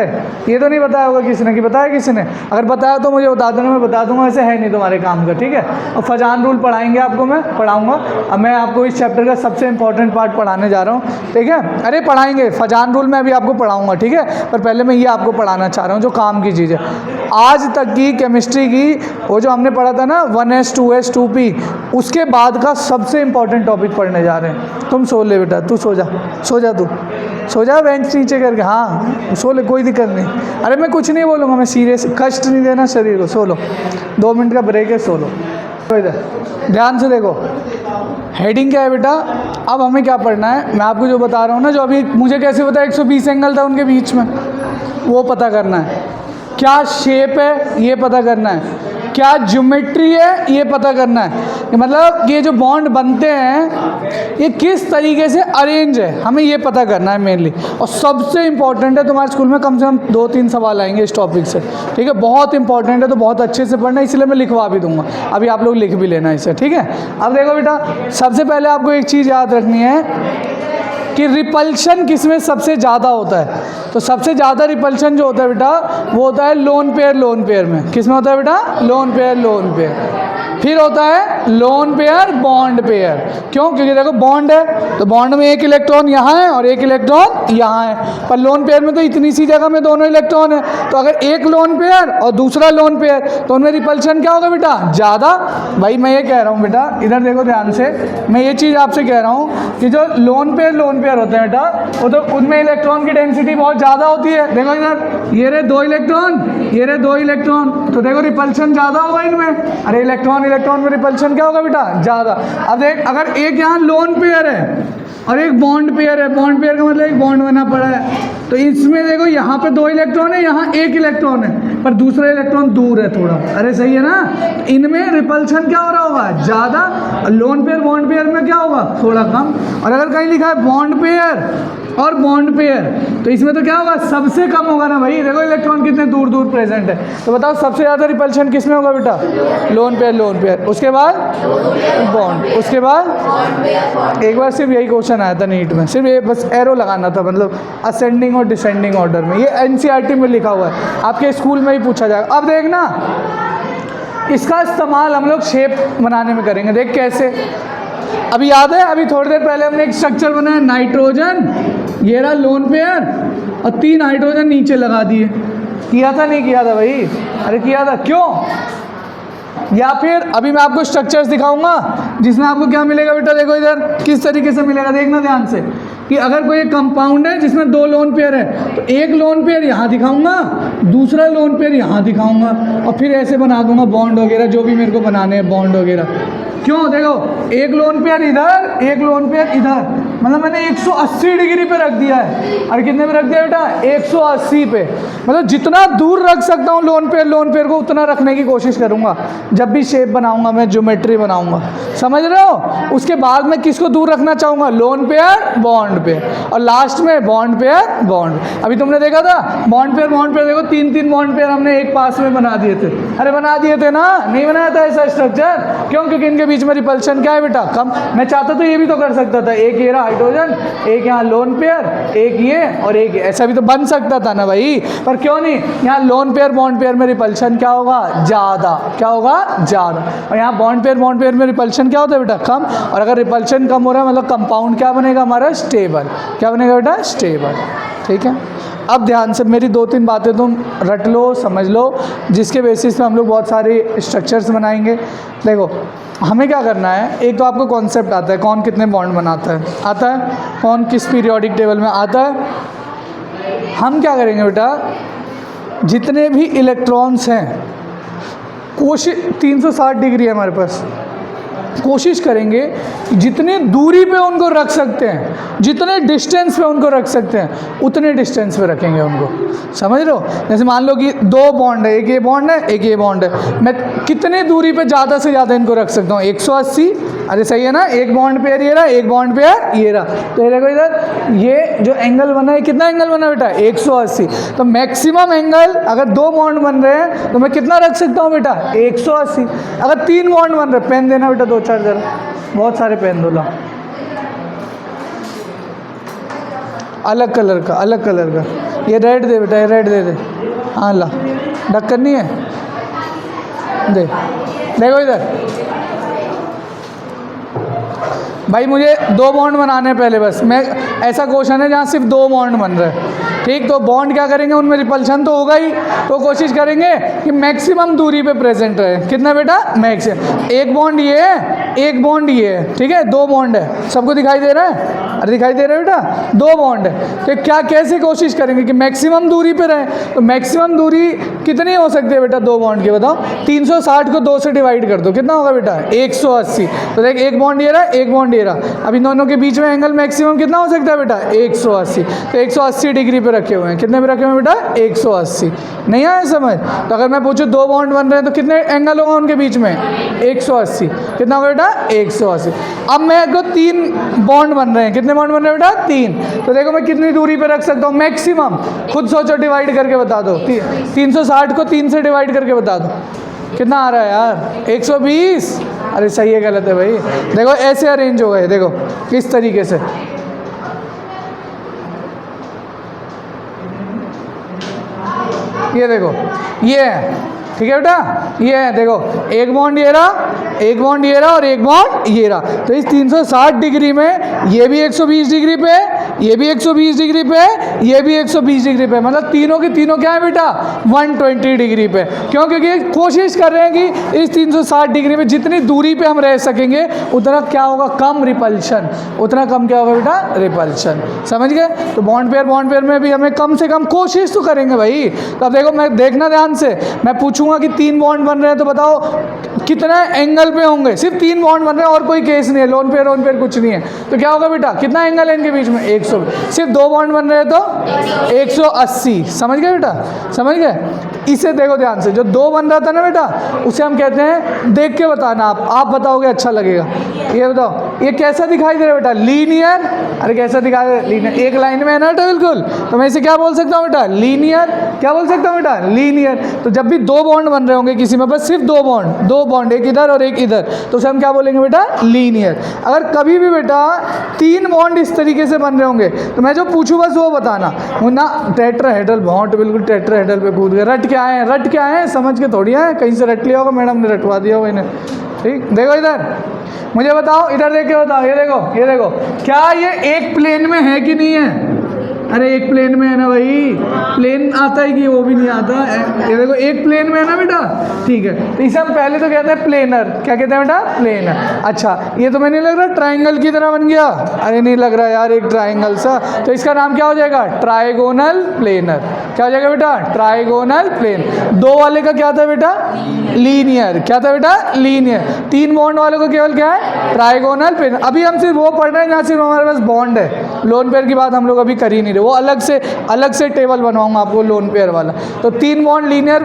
ये तो नहीं बताया होगा किसी ने, कि बताया किसी ने, अगर बताया तो मुझे बता देना, मैं बता दूंगा, ऐसे है नहीं तुम्हारे काम का, ठीक है। और फजान रूल पढ़ाएंगे आपको, मैं पढ़ाऊंगा। अब मैं आपको इस चैप्टर का सबसे इंपॉर्टेंट पार्ट पढ़ाने जा रहा हूँ, ठीक है। अरे पढ़ाएंगे, फजान रूल मैं अभी आपको पढ़ाऊंगा, ठीक है, पर पहले मैं ये आपको पढ़ाना चाह रहा हूँ जो काम की चीज़ है। आज तक की केमिस्ट्री की वो जो हमने पढ़ा था ना 1s 2s 2p, उसके बाद का सबसे इंपॉर्टेंट टॉपिक पढ़ने जा रहे हैं। तुम सो ले बेटा, तू सो जा, तू सो जा, बेंच नीचे करके, हाँ सो ले, कोई दिक्कत नहीं। अरे मैं कुछ नहीं बोलूँगा, मैं सीरियस, कष्ट नहीं देना शरीर को, सो लो, 2 मिनट का ब्रेक है, सो लो। इधर ध्यान से देखो, हेडिंग क्या है बेटा, अब हमें क्या पढ़ना है, मैं आपको जो बता रहा हूँ ना, जो अभी मुझे कैसे पता 120 एंगल था उनके बीच में, वो पता करना है। क्या शेप है ये पता करना है, क्या ज्योमेट्री है ये पता करना है, मतलब ये जो बॉन्ड बनते हैं ये किस तरीके से अरेंज है, हमें ये पता करना है मेनली। और सबसे इम्पॉर्टेंट है, तुम्हारे स्कूल में कम से कम 2-3 सवाल आएंगे इस टॉपिक से, ठीक है, बहुत इंपॉर्टेंट है, तो बहुत अच्छे से पढ़ना, इसलिए मैं लिखवा भी दूंगा, अभी आप लोग लिख भी लेना इसे, ठीक है। अब देखो बेटा, सबसे पहले आपको एक चीज़ याद रखनी है कि रिपल्शन किसमें सबसे ज़्यादा होता है। तो सबसे ज़्यादा रिपल्शन जो होता है बेटा, वो होता है लोन पेयर में। किसमें होता है बेटा, लोन पेयर। फिर होता है लोन पेयर बॉन्ड पेयर। क्यों, क्योंकि देखो बॉन्ड है तो बॉन्ड में एक इलेक्ट्रॉन यहाँ है और एक इलेक्ट्रॉन यहाँ है, पर लोन पेयर में तो इतनी सी जगह में दोनों इलेक्ट्रॉन है, तो अगर एक लोन पेयर और दूसरा लोन पेयर, तो उनमें रिपल्शन क्या होगा बेटा, ज़्यादा। भाई मैं ये कह रहा हूँ बेटा, इधर देखो ध्यान से, मैं ये चीज़ आपसे कह रहा हूँ कि जो लोन पेयर होते हैं बेटा, वो तो उनमें इलेक्ट्रॉन की डेंसिटी बहुत ज़्यादा होती है। देखो इधर, ये रहे 2 इलेक्ट्रॉन, ये रहे 2 इलेक्ट्रॉन, तो देखो रिपल्शन ज़्यादा होगा इनमें। अरे इलेक्ट्रॉन में रिपल्शन क्या होगा बेटा, ज़्यादा। अब देख, अगर एक यहाँ लोन पेयर है और एक बॉन्ड पेयर है, बॉन्ड पेयर का मतलब एक बॉन्ड बना पड़ा है, तो इसमें देखो यहाँ पे 2 इलेक्ट्रॉन है, यहाँ 1 इलेक्ट्रॉन है, पर दूसरा इलेक्ट्रॉन दूर है थोड़ा। अरे सही है ना, इनमें रिपल्शन क्या हो रहा होगा, ज़्यादा। लोन पेयर बॉन्ड पेयर में क्या होगा, थोड़ा कम। और अगर कहीं लिखा है बॉन्ड पेयर और बॉन्ड पेयर, तो इसमें तो क्या होगा, सबसे कम होगा ना भाई। देखो इलेक्ट्रॉन कितने दूर दूर प्रेजेंट है, तो बताओ सबसे ज़्यादा रिपल्शन किस में होगा बेटा, लोन पेयर। उसके बाद बॉन्ड, उसके बाद एक बार सिर्फ यही क्वेश्चन आया था नीट में, सिर्फ ये बस एरो लगाना था, मतलब असेंडिंग और डिसेंडिंग ऑर्डर में। ये एनसीईआरटी में लिखा हुआ है, आपके स्कूल में ही पूछा जाएगा। अब देखना इसका इस्तेमाल हम लोग शेप बनाने में करेंगे। देख कैसे, अभी याद है, अभी थोड़ी देर पहले हमने एक स्ट्रक्चर बनाया, नाइट्रोजन, ये रहा लोन पेयर, और 3 हाइड्रोजन नीचे लगा दिए। किया था नहीं किया था भाई, अरे किया था, क्यों? या फिर अभी मैं आपको स्ट्रक्चर्स दिखाऊंगा जिसमें आपको क्या मिलेगा बेटा, देखो इधर किस तरीके से मिलेगा, देखना ध्यान से, कि अगर कोई एक कंपाउंड है जिसमें 2 लोन पेयर है, तो एक लोन पेयर यहाँ दिखाऊंगा, दूसरा लोन पेयर यहाँ दिखाऊंगा, और फिर ऐसे बना दूंगा बॉन्ड वगैरह, जो भी मेरे को बनाने हैं बॉन्ड वगैरह। क्यों? देखो एक लोन पेयर इधर, एक लोन पेयर इधर, मतलब मैंने 180 डिग्री पे रख दिया है। और कितने पे रख दिया बेटा, 180 पे। मतलब जितना दूर रख सकता हूँ लोन पेयर को, उतना रखने की कोशिश करूँगा जब भी शेप बनाऊंगा, मैं ज्योमेट्री बनाऊंगा, समझ रहे हो। उसके बाद मैं किसको दूर रखना चाहूँगा, लोन पेयर बॉन्ड पेयर, और लास्ट में बॉन्ड पेयर बॉन्ड। अभी तुमने देखा था बॉन्ड पेयर देखो 3 बॉन्ड पेयर हमने एक पास में बना दिए थे। अरे बना दिए थे ना, नहीं बनाया था ऐसा स्ट्रक्चर, क्यों? क्योंकि इनके बीच में रिपल्शन क्या है बेटा, कम। मैं चाहता तो ये भी तो कर सकता था, एक ये रहा हाइड्रोजन, एक यहाँ लोन पेयर, एक ये और एक ये, ऐसा भी तो बन सकता था ना भाई, पर क्यों नहीं। यहाँ लोन पेयर बॉन्ड पेयर में रिपल्शन क्या होगा, ज़्यादा। क्या होगा, ज़्यादा। और यहाँ बॉन्ड पेयर में रिपल्शन क्या होता है बेटा, कम। और अगर रिपल्शन कम हो रहा है मतलब कंपाउंड क्या बनेगा हमारा, स्टेबल। क्या बनेगा बेटा, स्टेबल। ठीक है, अब ध्यान से मेरी 2-3 बातें तुम रट लो, समझ लो, जिसके बेसिस पे हम लोग बहुत सारे स्ट्रक्चर्स बनाएंगे। देखो हमें क्या करना है, एक तो आपको कॉन्सेप्ट आता है, कौन कितने बॉन्ड बनाता है, आता है, कौन किस पीरियोडिक टेबल में आता है। हम क्या करेंगे बेटा, जितने भी इलेक्ट्रॉन्स हैं, कोशिश 360 डिग्री है हमारे पास, कोशिश करेंगे जितनी दूरी पे उनको रख सकते हैं, जितने डिस्टेंस पे उनको रख सकते हैं, उतने डिस्टेंस पे रखेंगे उनको। समझ रहे हो? जैसे मान लो कि 2 बॉन्ड है, एक ये बॉन्ड है, एक ये बॉन्ड है, मैं कितने दूरी पे ज़्यादा से ज़्यादा इनको रख सकता हूँ, 180। अरे सही है ना, एक बॉन्ड पेयर ये रहा, एक बॉन्ड पेयर ये रहा, तो ये देखो इधर ये जो एंगल बना है, कितना एंगल बना बेटा, 180। तो मैक्सिमम एंगल, अगर 2 बॉन्ड बन रहे हैं तो मैं कितना रख सकता हूँ बेटा, 180। अगर 3 बॉन्ड बन रहे, पेन देना बेटा 2-4 जरा, बहुत सारे पेन दो ला, अलग कलर का, अलग कलर का। ये रेड दे बेटा, ये रेड दे दे, हाँ ला, ढक्कन नहीं है, दे। देखो इधर भाई, मुझे 2 बॉन्ड बनाने हैं पहले, बस मैं, ऐसा क्वेश्चन है जहाँ सिर्फ 2 बॉन्ड बन रहे हैं। ठीक, तो बॉन्ड क्या करेंगे, उनमें रिपल्शन तो होगा ही, तो कोशिश करेंगे कि मैक्सिमम दूरी पे प्रेजेंट रहे। कितना बेटा, मैक्सिमम। एक बॉन्ड ये है, एक बॉन्ड ये है, ठीक है, 2 बॉन्ड है, सबको दिखाई दे रहा है, अरे दिखाई दे रहा है बेटा, 2 बॉन्ड है। तो क्या, कैसे कोशिश करेंगे कि मैक्सिमम दूरी पे रहे, तो मैक्सिमम दूरी कितनी हो सकती है बेटा 2 बॉन्ड की, बताओ। 360 को 2 से डिवाइड कर दो, कितना होगा बेटा, 180। तो देख, एक बॉन्ड ये रहा, एक बॉन्ड ये रहा, अब इन दोनों के बीच में एंगल मैक्सिमम कितना हो सकता है बेटा, 180। तो 180 डिग्री पे रखे हुए हैं, कितने पे रखे हुए हैं बेटा, 180। नहीं आया समझ? तो अगर मैं पूछूं 2 बॉन्ड बन रहे हैं तो कितने एंगल होगा उनके बीच में, 180। कितना होगा बेटा, 180। अब मेरे को 3 बॉन्ड बन रहे हैं, कितने बॉन्ड बन रहे हैं बेटा, 3। तो देखो मैं कितनी दूरी पे रख सकता हूँ मैक्सिमम, खुद सोचो, डिवाइड करके बता दो। 360 को 3 से डिवाइड करके बता दो, कितना आ रहा है यार, 120। अरे सही है, गलत है भाई। देखो ऐसे अरेंज होगा, देखो इस तरीके से, ये देखो, ये है, ठीक है बेटा, ये है, देखो एक बॉन्ड ये रहा, एक बॉन्ड ये रहा और एक बॉन्ड ये रहा। तो इस 360 डिग्री में ये भी 120 डिग्री पे, ये भी 120 डिग्री पे, ये भी 120 डिग्री पे, मतलब तीनों के तीनों क्या है बेटा, 120 डिग्री पे। क्यों? क्योंकि कोशिश कर रहे हैं कि इस 360 डिग्री में जितनी दूरी पे हम रह सकेंगे उतना क्या होगा, कम रिपल्शन, उतना कम क्या होगा बेटा, रिपल्शन। समझ गए? तो बॉन्ड पेयर में भी हमें कम से कम कोशिश तो करेंगे भाई। तो अब देखो, मैं देखना ध्यान से, मैं पूछूंगा कि 3 बॉन्ड बन रहे हैं तो बताओ कितना एंगल पे होंगे, सिर्फ 3 बॉन्ड बन रहे हैं और कोई केस नहीं है, लोन पेयर कुछ नहीं है, तो क्या होगा बेटा, कितना एंगल है इनके बीच में 120, सिर्फ 2 बॉन्ड बन रहे हैं तो 180। समझ गए बेटा, समझ गए। इसे देखो ध्यान से, जो 2 बन रहा था ना बेटा, उसे हम कहते हैं, देख के बताना, आप बताओगे अच्छा लगेगा। ये बताओ ये कैसा दिखाई दे रहा है बेटा, लीनियर। अरे कैसा दिखाई दे रहा है, लीनियर, एक लाइन में है ना बेटा, बिल्कुल। तो मैं इसे क्या बोल सकता हूँ बेटा, लीनियर। क्या बोल सकता हूँ बेटा, लीनियर। तो जब भी 2 बॉन्ड बन रहे होंगे किसी में, बस सिर्फ 2 बॉन्ड, एक इधर और एक इधर, तो उसे हम क्या बोलेंगे बेटा, लीनियर। अगर कभी भी बेटा 3 बॉन्ड इस तरीके से बन रहे होंगे, तो मैं जो पूछूँ बस वो बताना, वो ना टेट्राहेड्रल बॉन्ड, बिल्कुल टेट्राहेड्रल पे कूद गए। रट क्या है समझ के थोड़ी है, कहीं से रट लिया होगा, मैडम ने रटवा दिया होगा इन्हें। ठीक, देखो इधर, मुझे बताओ, इधर देख के बताओ, ये देखो, क्या ये एक प्लेन में है कि नहीं है? अरे एक प्लेन में है ना भाई, प्लेन आता है कि वो भी नहीं आता। ये देखो एक प्लेन में है ना बेटा, ठीक है। तो इसे हम पहले तो कहते हैं प्लेनर। क्या कहते हैं बेटा, प्लेनर। अच्छा, ये तो मैं नहीं लग रहा ट्राइंगल की तरह बन गया, अरे नहीं लग रहा यार, एक ट्राइंगल सा, तो इसका नाम क्या हो जाएगा, ट्राइगोनल प्लेनर। क्या हो जाएगा बेटा, ट्राइगोनल प्लेन। 2 वाले का क्या था बेटा, लीनियर। क्या था बेटा, लीनियर। 3 बॉन्ड वाले को केवल क्या है, ट्राइगोनल प्लेन। अभी हम सिर्फ वो पढ़ रहे हैं जहाँ सिर्फ हमारे पास बॉन्ड है, लोन पेयर की बात हम लोग अभी कर ही नहीं रहे, वो अलग से टेबल बनवाऊंगा आपको लोन पेयर वाला। तो 3 bond linear,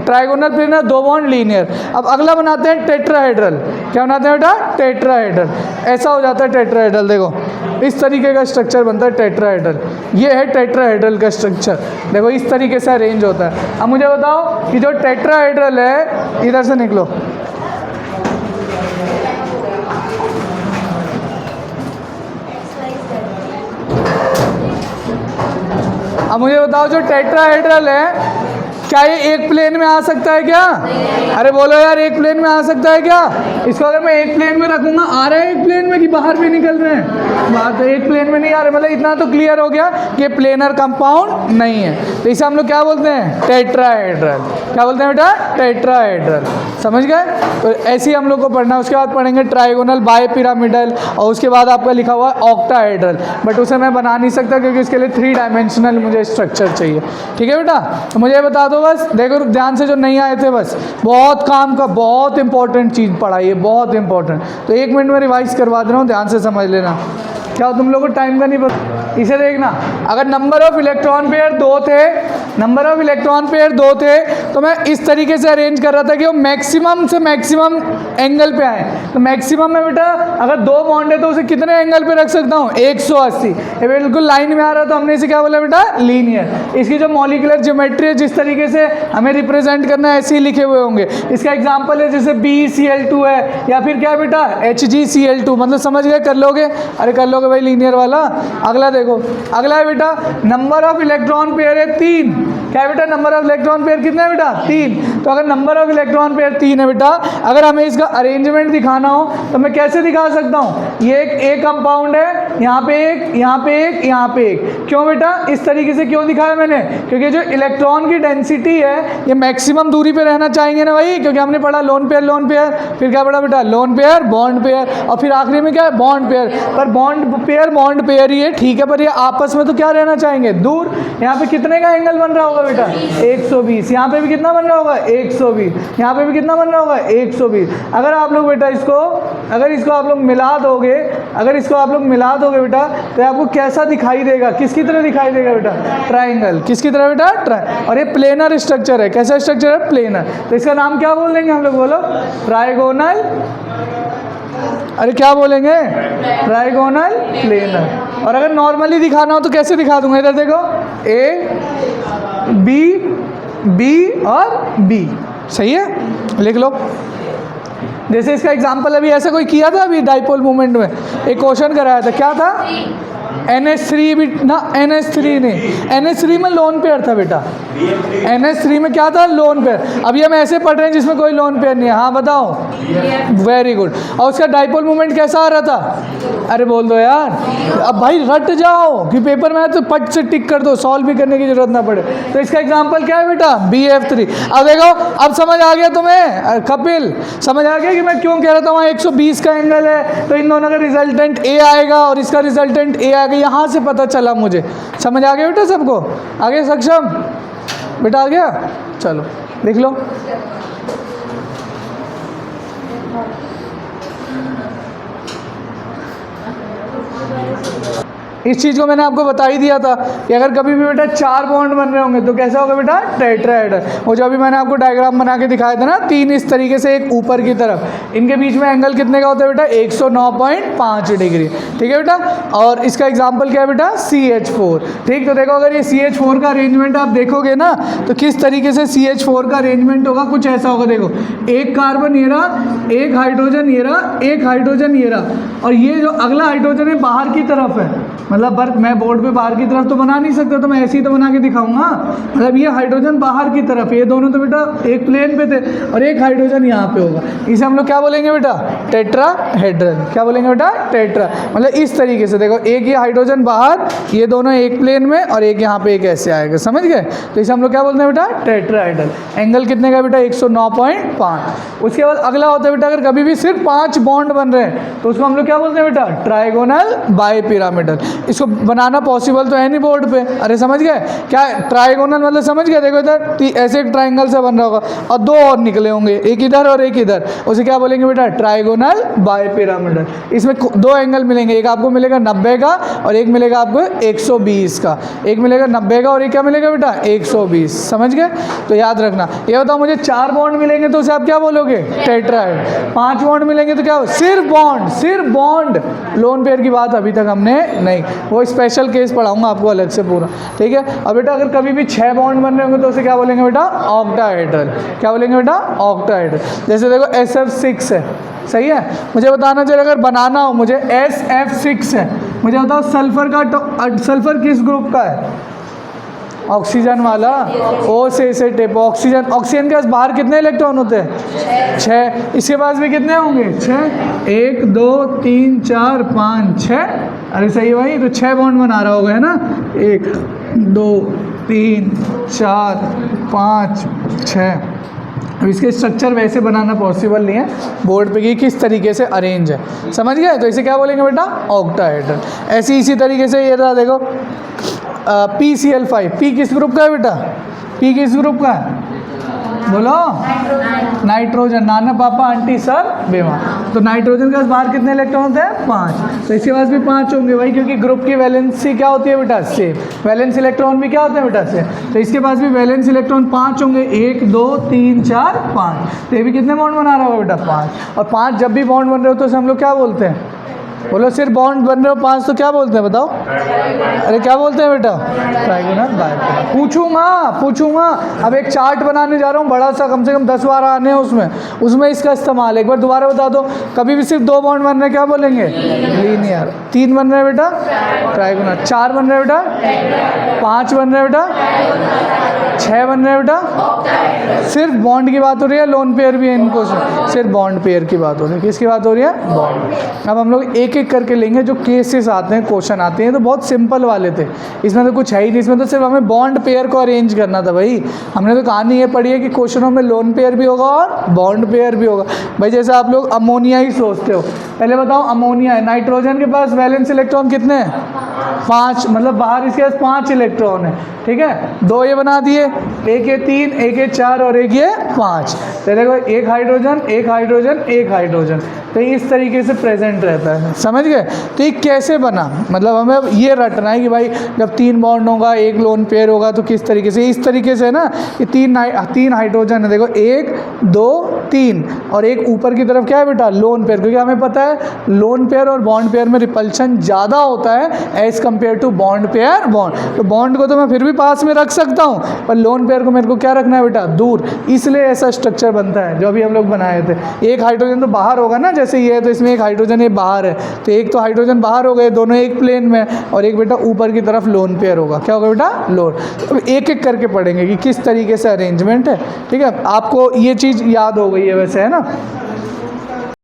trigonal planar, 2 bond linear. अब अगला बनाते हैं टेट्राहेड्रल। क्या बनाते हैं बेटा, टेट्राहेड्रल। ऐसा हो जाता है टेट्राहेड्रल, देखो इस तरीके का स्ट्रक्चर बनता है टेट्राहेड्रल। ये है टेट्राहेड्रल का स्ट्रक्चर, देखो इस तरीके से अरेंज होता है। अब मुझे बताओ कि जो टेट्राहेड्रल है, इधर से निकलो, अब मुझे बताओ जो टेट्राहेड्रल है, क्या ये एक प्लेन में आ सकता है क्या? अरे बोलो यार, एक प्लेन में आ सकता है क्या? इसको अगर मैं एक प्लेन में रखूंगा, आ रहे हैं एक प्लेन में कि बाहर भी निकल रहे हैं? बात है एक प्लेन में नहीं आ रहे, मतलब इतना तो क्लियर हो गया कि प्लेनर कंपाउंड नहीं है। तो इसे हम लोग क्या बोलते हैं, टेट्राहेड्रल। क्या बोलते हैं बेटा, टेट्राहेड्रल। समझ गए? तो ऐसे ही हम लोग को पढ़ना है। उसके बाद पढ़ेंगे ट्राइगोनल, बाइपिरामिडल, और उसके बाद आपका लिखा हुआ है ऑक्टाहेड्रल, बट उसे मैं बना नहीं सकता क्योंकि इसके लिए 3 डायमेंशनल मुझे स्ट्रक्चर चाहिए। ठीक है बेटा, तो मुझे बता दो बस, देखो ध्यान से, जो नहीं आए थे बस, बहुत काम का, बहुत इंपॉर्टेंट चीज़ पढ़ाई है, बहुत इंपॉर्टेंट। तो 1 मिनट में रिवाइज करवा दे रहा हूँ, ध्यान से समझ लेना। क्या तुम लोगों को टाइम का नहीं पता? इसे देखना, अगर नंबर ऑफ इलेक्ट्रॉन पेयर 2 थे, नंबर ऑफ इलेक्ट्रॉन पेयर 2 थे, तो मैं इस तरीके से अरेंज कर रहा था कि वो मैक्सिमम से मैक्सिमम एंगल पे आए। तो मैक्सिमम में बेटा अगर 2 बॉन्ड है तो उसे कितने एंगल पे रख सकता हूँ, 180। ये बिल्कुल लाइन में आ रहा, तो हमने इसे क्या बोला बेटा, लीनियर। इसकी जो मॉलिक्यूलर ज्योमेट्री है, जिस तरीके से हमें रिप्रेजेंट करना है, ऐसे ही लिखे हुए होंगे। इसका एग्जाम्पल है जैसे BeCl2 है, या फिर क्या बेटा HgCl2, मतलब समझ गए, कर लोगे? अरे कर लोगे भाई, लीनियर वाला। अगला देखो, अगला है बेटा नंबर ऑफ इलेक्ट्रॉन पेयर है 3। क्या है बेटा, नंबर ऑफ इलेक्ट्रॉन पेयर कितना है बेटा, 3। तो अगर नंबर ऑफ इलेक्ट्रॉन पेयर 3 है बेटा, अगर हमें इसका अरेंजमेंट दिखाना हो तो मैं कैसे दिखा सकता हूँ, ये एक कंपाउंड है, यहाँ पे एक, यहाँ पे एक, यहाँ पे एक। क्यों बेटा, इस तरीके से क्यों दिखाया मैंने? क्योंकि जो इलेक्ट्रॉन की डेंसिटी है, ये मैक्सिमम दूरी पे रहना चाहेंगे ना भाई, क्योंकि हमने पढ़ा लोन पेयर, फिर क्या पढ़ा बेटा, लोन पेयर, बॉन्ड पेयर, और फिर आखिरी में क्या है, बॉन्ड पेयर। पर बॉन्ड पेयर ही है, ठीक है, पर ये आपस में तो क्या रहना चाहेंगे, दूर। यहाँ पे कितने का एंगल बन रहा होगा बेटा, 120। यहाँ पे भी कितना बन रहा होगा, 120। यहाँ पे भी कितना बन रहा होगा, 120। अगर आप लोग बेटा इसको आप लोग मिला दोगे, बेटा, तो आपको कैसा दिखाई देगा, किसकी तरह दिखाई देगा बेटा, ट्राइंगल। किसकी तरह बेटा, और ये प्लेनर स्ट्रक्चर है। कैसा स्ट्रक्चर है, प्लेनर। तो इसका नाम क्या बोल देंगे हम लोग, बोलो, ट्राइगोनल। अरे क्या बोलेंगे, ट्राइगोनल प्लेनर। और अगर नॉर्मली दिखाना हो तो कैसे दिखा दूंगा, इधर देखो, A B और B। सही है, लिख लो। जैसे इसका एग्जांपल अभी ऐसा कोई किया था, अभी डाइपोल मूवमेंट में एक क्वेश्चन कराया था, क्या था, NH3 भी ना, NH3 नहीं, NH3 में लोन पेयर था बेटा, NH3 में क्या था, लोन पेयर। अभी हम ऐसे पढ़ रहे हैं जिसमें कोई लोन पेयर नहीं है। हाँ बताओ, वेरी गुड। और उसका डाइपोल मूवमेंट कैसा आ रहा था, अरे बोल दो यार, अब भाई रट जाओ कि पेपर में तो पट से टिक कर दो, सॉल्व भी करने की जरूरत ना पड़े। तो इसका एग्जाम्पल क्या है बेटा, BF3। अब देखो, अब समझ आ गया तुम्हें कपिल, समझ आ गया कि मैं क्यों कह रहा था वहाँ 120 का एंगल है, तो इन दोनों का रिजल्टेंट A आएगा और इसका रिजल्टेंट A आएगा। यहाँ से पता चला मुझे, समझ आ गया बेटा सबको, आगे सक्षम बेटा, आ गया। चलो लिख लो, इस चीज़ को मैंने आपको बता ही दिया था कि अगर कभी भी बेटा 4 बॉन्ड बन रहे होंगे तो कैसा होगा बेटा, टेट्राहेड्रल। वो जो अभी मैंने आपको डायग्राम बना के दिखाया था ना, 3 इस तरीके से, एक ऊपर की तरफ, इनके बीच में एंगल कितने का होता है बेटा, 109.5 डिग्री। ठीक है बेटा। और इसका एग्जाम्पल क्या है बेटा, CH4। ठीक, तो देखो अगर ये CH4 का अरेंजमेंट आप देखोगे ना तो किस तरीके से CH4 का अरेंजमेंट होगा, कुछ ऐसा होगा। देखो, एक कार्बन ये रहा, एक हाइड्रोजन ये रहा, एक हाइड्रोजन ये रहा, और ये जो अगला हाइड्रोजन है बाहर की तरफ है। मतलब मैं बोर्ड पे बाहर की तरफ तो बना नहीं सकता, तो मैं ऐसे ही तो बना के दिखाऊंगा। मतलब ये हाइड्रोजन बाहर की तरफ, ये दोनों तो बेटा एक प्लेन पे थे, और एक हाइड्रोजन यहाँ पे होगा। इसे हम लोग क्या बोलेंगे बेटा, टेट्राहेड्रल। क्या बोलेंगे बेटा, टेट्रा। मतलब इस तरीके से देखो, एक ये हाइड्रोजन बाहर, ये दोनों एक प्लेन में, और एक यहाँ पे एक ऐसे आएगा, समझ गए। तो इसे हम लोग क्या बोलते हैं बेटा, टेट्राहेड्रल। एंगल कितने का बेटा, 109.5। उसके बाद अगला होता है बेटा, अगर कभी भी सिर्फ 5 बॉन्ड बन रहे हैं तो उसको हम लोग क्या बोलते हैं बेटा, ट्राइगोनल बाइपिरामिडल। इसको बनाना पॉसिबल तो है नहीं बोर्ड पे। अरे समझ गए क्या, ट्राइगोनल मतलब समझ गए। देखो इधर ऐसे एक ट्राइंगल से बन रहा होगा और 2 और निकले होंगे, एक इधर और एक इधर, उसे क्या बोलेंगे बेटा, ट्राइगोनल बाइपिरामिडल। इसमें 2 एंगल मिलेंगे, एक आपको मिलेगा 90 का और एक मिलेगा आपको 120 का। एक मिलेगा 90 का और एक क्या मिलेगा बेटा, 120। समझ गए। तो याद रखना। ये बताओ, मुझे 4 बॉन्ड मिलेंगे तो उसे आप क्या बोलोगे, टेट्राहेड। 5 बॉन्ड मिलेंगे तो क्या हो, सिर्फ बॉन्ड, सिर्फ बॉन्ड। लोन पेयर की बात अभी तक हमने नहीं, वो स्पेशल केस पढ़ाऊंगा आपको अलग से पूरा। ठीक है। अब बेटा अगर कभी भी 6 बॉन्ड बन रहे होंगे तो उसे क्या बोलेंगे बेटा, ऑक्टाहेड्रल। क्या बोलेंगे बेटा, ऑक्टाहेड्रल। जैसे देखो SF6 है, सही है। मुझे बताना चाहिए अगर बनाना हो, मुझे SF6 है, मुझे बताओ सल्फर का, सल्फर किस ग्रुप का है, ऑक्सीजन वाला। O से टिप ऑक्सीजन। ऑक्सीजन के पास बाहर कितने इलेक्ट्रॉन होते हैं, 6। इसके पास भी कितने होंगे, 6। 1 2 3 4 5 6। अरे सही भाई, तो 6 बॉन्ड बना रहा होगा, है ना। 1 2 3 4 5 6। अब इसके स्ट्रक्चर वैसे बनाना पॉसिबल नहीं है बोर्ड पे कि किस तरीके से अरेंज है, समझ गए। तो इसे क्या बोलेंगे बेटा, ऑक्टाहेड्रल। ऐसे इसी तरीके से ये रहा, देखो PCl5। P किस ग्रुप का है बेटा, P किस ग्रुप का है, बोलो, नाइट्रोजन। नाना पापा आंटी सब बेमा। तो नाइट्रोजन के पास बाहर कितने इलेक्ट्रॉन होते हैं, 5। तो इसके पास भी 5 होंगे भाई, क्योंकि ग्रुप की वैलेंसी क्या होती है बेटा, सेम। वैलेंस इलेक्ट्रॉन भी क्या होते हैं बेटा, सेम। तो इसके पास भी वैलेंस इलेक्ट्रॉन 5 होंगे, 1 2 3 4 5। तो ये भी कितने बॉन्ड बना रहा होगा बेटा, 5। और 5 जब भी बॉन्ड बन रहे हो तो उसे हम लोग क्या बोलते हैं, बोलो, सिर्फ बॉन्ड बन रहे हो 5 तो क्या बोलते हैं बताओ, अरे क्या बोलते हैं बेटा, ट्राइगोनल बाइपिरामिडल। पूछूंगा। अब एक चार्ट बनाने जा रहा हूँ बड़ा सा, कम से कम 10 बार आने हैं उसमें इसका इस्तेमाल। एक बार दोबारा बता दो, कभी भी सिर्फ 2 बॉन्ड बन रहे क्या बोलेंगे, लीनियर। 3 बन रहे बेटा, ट्राइगोनल। 4 बन रहे बेटा, 5 बन रहे बेटा, 6 बन रहे बेटा। सिर्फ बॉन्ड की बात हो रही है, लोन पेयर भी है इनको, सिर्फ बॉन्ड पेयर की बात हो रही है। किसकी बात हो रही है, बॉन्ड। अब हम लोग एक एक करके लेंगे, जो केसेस आते हैं, क्वेश्चन आते हैं, तो बहुत सिंपल वाले थे। इसमें तो कुछ है ही नहीं, इसमें तो सिर्फ हमें बॉन्ड पेयर को अरेंज करना था भाई। हमने तो कहानी ये पढ़ी है कि क्वेश्चनों में लोन पेयर भी होगा और बॉन्ड पेयर भी होगा। भाई जैसे आप लोग अमोनिया ही सोचते हो, पहले बताओ अमोनिया है, नाइट्रोजन के पास वैलेंस इलेक्ट्रॉन कितने हैं, 5। मतलब बाहर इसके पास 5 इलेक्ट्रॉन है, ठीक है। 2 ये बना दिए, एक ये 3, एक ये 4 और एक ये 5। तो देखो, एक हाइड्रोजन, एक हाइड्रोजन, एक हाइड्रोजन। तो इस तरीके से प्रेजेंट रहता है, समझ गए। तो ये कैसे बना, मतलब हमें ये रटना है कि भाई जब 3 बॉन्ड होगा, एक लोन पेयर होगा, तो किस तरीके से, इस तरीके से ना कि 3 हाइड्रोजन है। देखो 1 2 3 और एक ऊपर की तरफ क्या है बेटा, लोन पेयर। क्योंकि हमें पता है लोन पेयर और बॉन्ड पेयर में रिपल्शन ज़्यादा होता है as compare to bond pair bond. तो बॉन्ड को तो मैं फिर भी पास में रख सकता हूँ, पर लोन पेयर को मेरे को क्या रखना है बेटा, दूर। इसलिए ऐसा स्ट्रक्चर बनता है जो अभी हम लोग बनाए थे। एक हाइड्रोजन तो बाहर होगा ना, जैसे ये है, तो इसमें एक हाइड्रोजन ये बाहर है, तो एक तो हाइड्रोजन बाहर हो गए, दोनों एक प्लेन में, और एक बेटा ऊपर की तरफ लोन पेयर होगा। क्या होगा बेटा, लोन। अब एक एक करके पढ़ेंगे कि किस तरीके से अरेंजमेंट है, ठीक है। आपको ये चीज़ याद हो गई है वैसे, है ना।